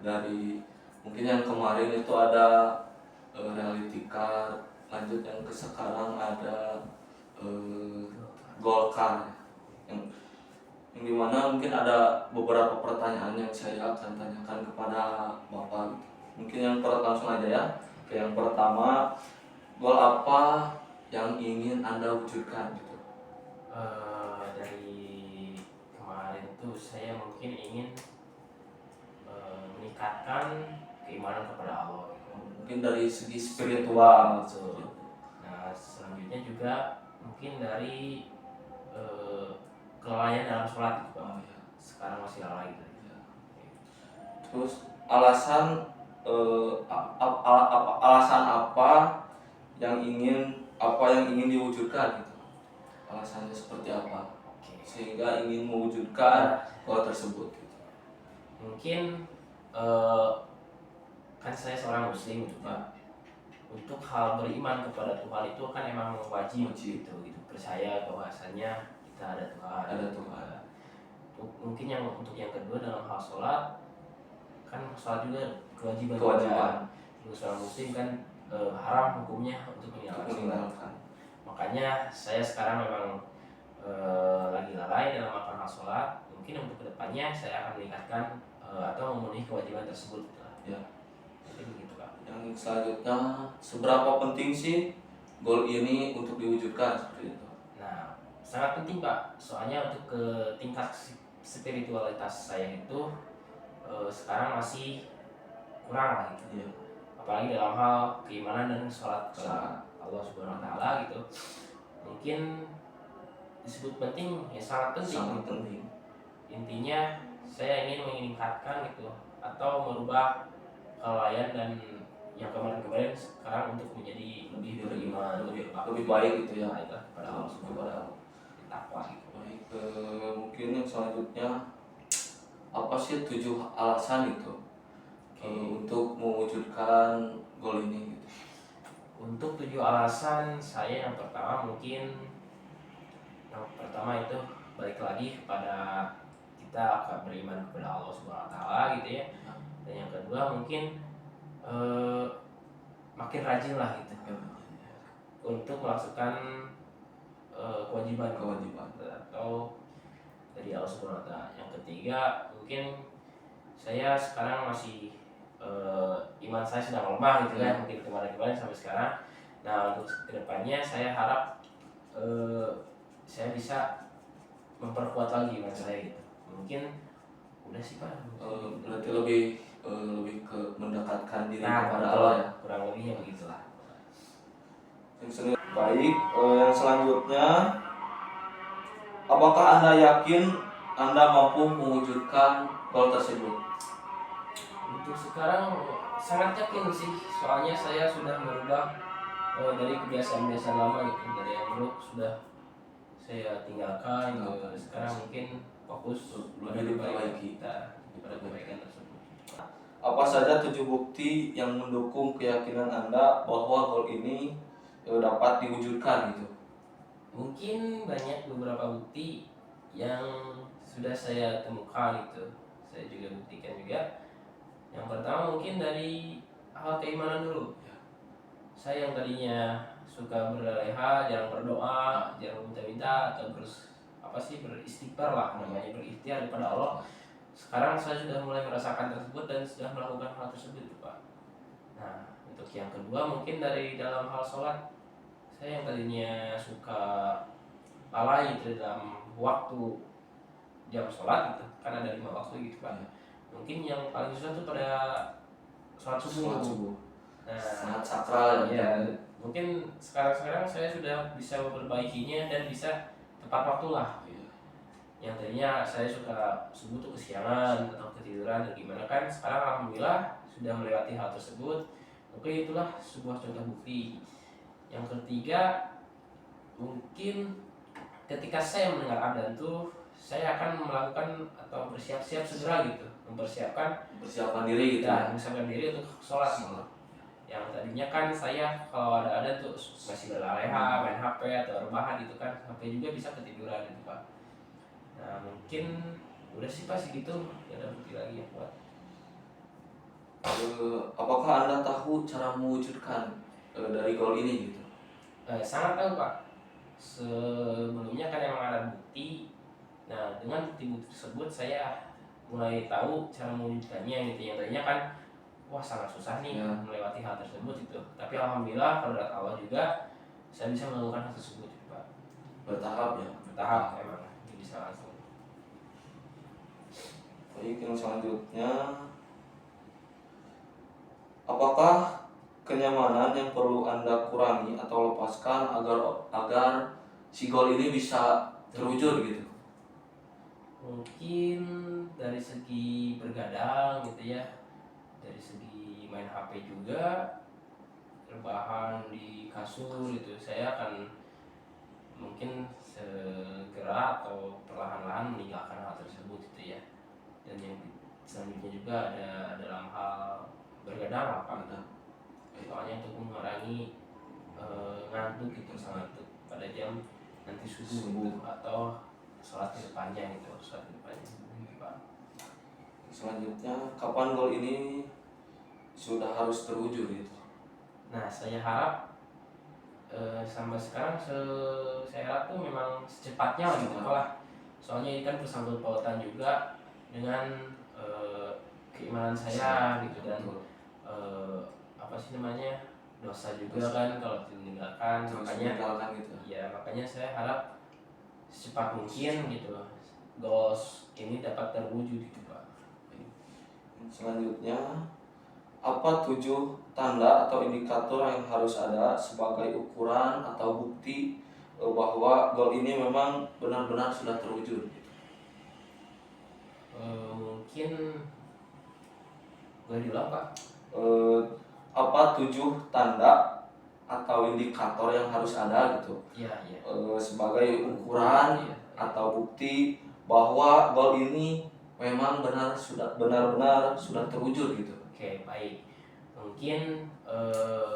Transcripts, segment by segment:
Dari mungkin yang kemarin itu ada reality card, lanjut yang ke sekarang ada eh, Golkar yang dimana mungkin ada beberapa pertanyaan yang saya akan tanyakan kepada Bapak. Mungkin yang langsung aja ya. Yang pertama, goal apa yang ingin Anda wujudkan gitu? Dari kemarin tuh saya mungkin ingin meningkatkan keimanan kepada Allah. Mungkin dari segi spiritual. Nah, selanjutnya juga mungkin dari kelalaian dalam sholat gitu, Pak. Sekarang masih lalai gitu. Terus alasan alasan apa yang ingin diwujudkan gitu? Alasannya seperti apa? Sehingga ingin mewujudkan goal tersebut gitu. Mungkin kan saya seorang muslim gitu, Pak. Untuk hal beriman kepada Tuhan itu kan emang wajib gitu. Percaya bahwasanya kita ada Tuhan. Mungkin untuk yang kedua dalam hal sholat, kan sholat juga kewajiban. Seorang muslim kan haram hukumnya untuk meninggalkan. Makanya saya sekarang memang lagi lalai dalam melakukan hal sholat. Mungkin untuk kedepannya saya akan meningkatkan atau memenuhi kewajiban tersebut. Ya. Jadi begitu, Pak. Yang selanjutnya, seberapa penting sih goal ini untuk diwujudkan seperti itu? Nah, sangat penting, Pak. Soalnya untuk ke tingkat spiritualitas saya itu sekarang masih kurang lah gitu. Apalagi dalam hal keimanan dan sholat kepada Allah Subhanahu Wa Taala gitu. Mungkin disebut penting, ya sangat penting. Intinya saya ingin meningkatkan gitu atau merubah kelalaian dan yang kemarin sekarang untuk menjadi lebih beriman, lebih baik gitu ya, kepada Allah Subhanahu Wa Taala, takwa gitu. Baik, mungkin yang selanjutnya, apa sih 7 alasan itu untuk mewujudkan goal ini gitu? Untuk 7 alasan saya, yang pertama itu balik lagi kepada kita akan beriman kepada Allah Subhanahu Wa Taala gitu ya. Dan yang kedua mungkin makin rajin lah gitu untuk melaksanakan kewajiban atau dari Allah Subhanahu Wa Taala. Yang ketiga mungkin saya sekarang masih iman saya sedang lemah gitu kan, mungkin kemarin sampai sekarang. Nah, untuk kedepannya saya harap saya bisa memperkuat lagi iman saya gitu. Mungkin udah sih, Pak. Berarti lebih ke mendekatkan diri kepada Allah ya. Kurang lebihnya begitulah. Baik, yang selanjutnya, apakah Anda yakin Anda mampu mewujudkan goal tersebut? Untuk sekarang sangat yakin sih, soalnya saya sudah merubah dari kebiasaan-kebiasaan lama gitu. Dari yang dulu sudah saya tinggalkan gitu. Sekarang mungkin fokus lebih diperbaiki pada kebaikan tersebut. Apa saja 7 bukti yang mendukung keyakinan Anda bahwa goal ini dapat diwujudkan gitu? Mungkin banyak beberapa bukti yang sudah saya temukan gitu. Saya juga buktikan juga. Yang pertama mungkin dari hal keimanan dulu. Saya yang tadinya suka berleha, jarang berdoa, jarang minta-minta atau beristighfar lah, namanya berikhtiar kepada Allah. Sekarang saya sudah mulai merasakan tersebut dan sudah melakukan hal tersebut, Pak. Nah, untuk yang kedua mungkin dari dalam hal sholat. Saya yang tadinya suka lalai gitu dalam waktu jam sholat gitu, kan ada 5 waktu gitu, Pak. Mungkin yang paling susah tuh pada sholat subuh. Nah, sangat sakral ya. Mungkin sekarang saya sudah bisa memperbaikinya dan bisa tepat waktu lah. Yang tadinya saya suka subuh tuh kesiangan atau ketiduran dan gimana, kan sekarang alhamdulillah sudah melewati hal tersebut. Oke, itulah sebuah contoh bukti. Yang ketiga mungkin ketika saya mendengar adzan tuh saya akan melakukan atau bersiap-siap segera gitu, mempersiapkan diri gitu ya. Mempersiapkan diri untuk sholat gitu. Yang tadinya kan saya kalau ada adzan tuh masih berleha, main HP atau rebahan gitu kan, sampai juga bisa ketiduran gitu, Pak. Nah, mungkin udah sih, Pak, segitu. Ya, ada bukti lagi yang kuat. Apakah Anda tahu cara mewujudkan dari goal ini gitu? Sangat tahu Pak. Sebelumnya kan emang ada bukti. Nah dengan bukti-bukti tersebut saya mulai tahu cara mewujudkannya gitu. Yang tadinya kan wah sangat susah nih Ya. melewati hal tersebut itu. Tapi alhamdulillah pada Allah juga saya bisa melakukan hal tersebut gitu, Pak. Bertahap ya. Bertahap emang bisa langsung. Baik, yang selanjutnya, apakah kenyamanan yang perlu Anda kurangi atau lepaskan agar si goal ini bisa terwujud gitu? Mungkin dari segi bergadang gitu ya, dari segi main HP juga, rebahan di kasur gitu, saya akan mungkin segera atau perlahan-lahan meninggalkan hal tersebut gitu ya. Dan yang selanjutnya juga ada dalam hal bergadang lah Pak. Soalnya untuk mengurangi ngantuk gitu, ngantuk pada jam nanti subuh atau sholat di depannya gitu, sholat di depannya Pak. Selanjutnya, kapan goal ini sudah harus terwujud gitu? Nah saya harap sampai sekarang saya harap tuh memang secepatnya lah gitu lah. Soalnya ini kan bersangkut pautan juga dengan keimanan saya gitu, dan apa sih namanya, dosa juga kan kalau ditinggalkan. Makanya gitu. ya makanya saya harap secepat mungkin gitu goals ini dapat terwujud gitu Pak. Selanjutnya, apa 7 tanda atau indikator yang harus ada sebagai ukuran atau bukti bahwa goal ini memang benar-benar sudah terwujud? Mungkin boleh diulang Pak. Apa 7 tanda atau indikator yang harus ada gitu Iya. sebagai ukuran atau bukti bahwa goal ini memang benar-benar sudah terwujud gitu. Oke, baik. Mungkin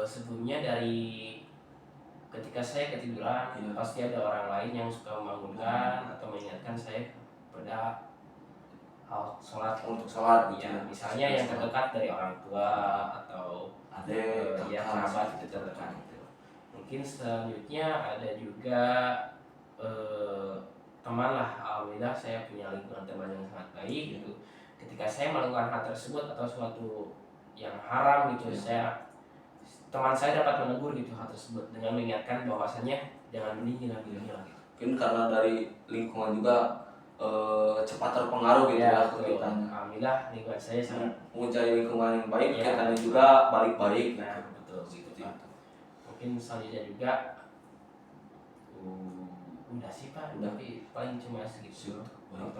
sebelumnya dari ketika saya ketiduran, Iya. pasti ada orang lain yang suka membangunkan atau mengingatkan saya pada hal sholat. Untuk sholat gitu Ya, ya. misalnya yang terdekat dari orang tua atau Adik, ya kakak, kerabat itu terdekat gitu. Mungkin selanjutnya ada juga teman lah. Alhamdulillah saya punya lingkungan teman yang sangat baik gitu. Ketika saya melakukan hal tersebut atau suatu yang haram gitu, teman saya dapat menegur gitu hal tersebut dengan mengingatkan bahwasannya jangan meninggal gitu. Mungkin karena dari lingkungan juga cepat terpengaruh gitu ya ke betul. kitanya. Alhamdulillah lingkungan saya sangat Mencari lingkungan yang baik, Ya. kitanya juga balik-balik. nah Gitu. betul gitu Seperti Pak. itu. Mungkin selanjutnya juga udah sih Pak, Udah. tapi paling cuma segitu. Baik.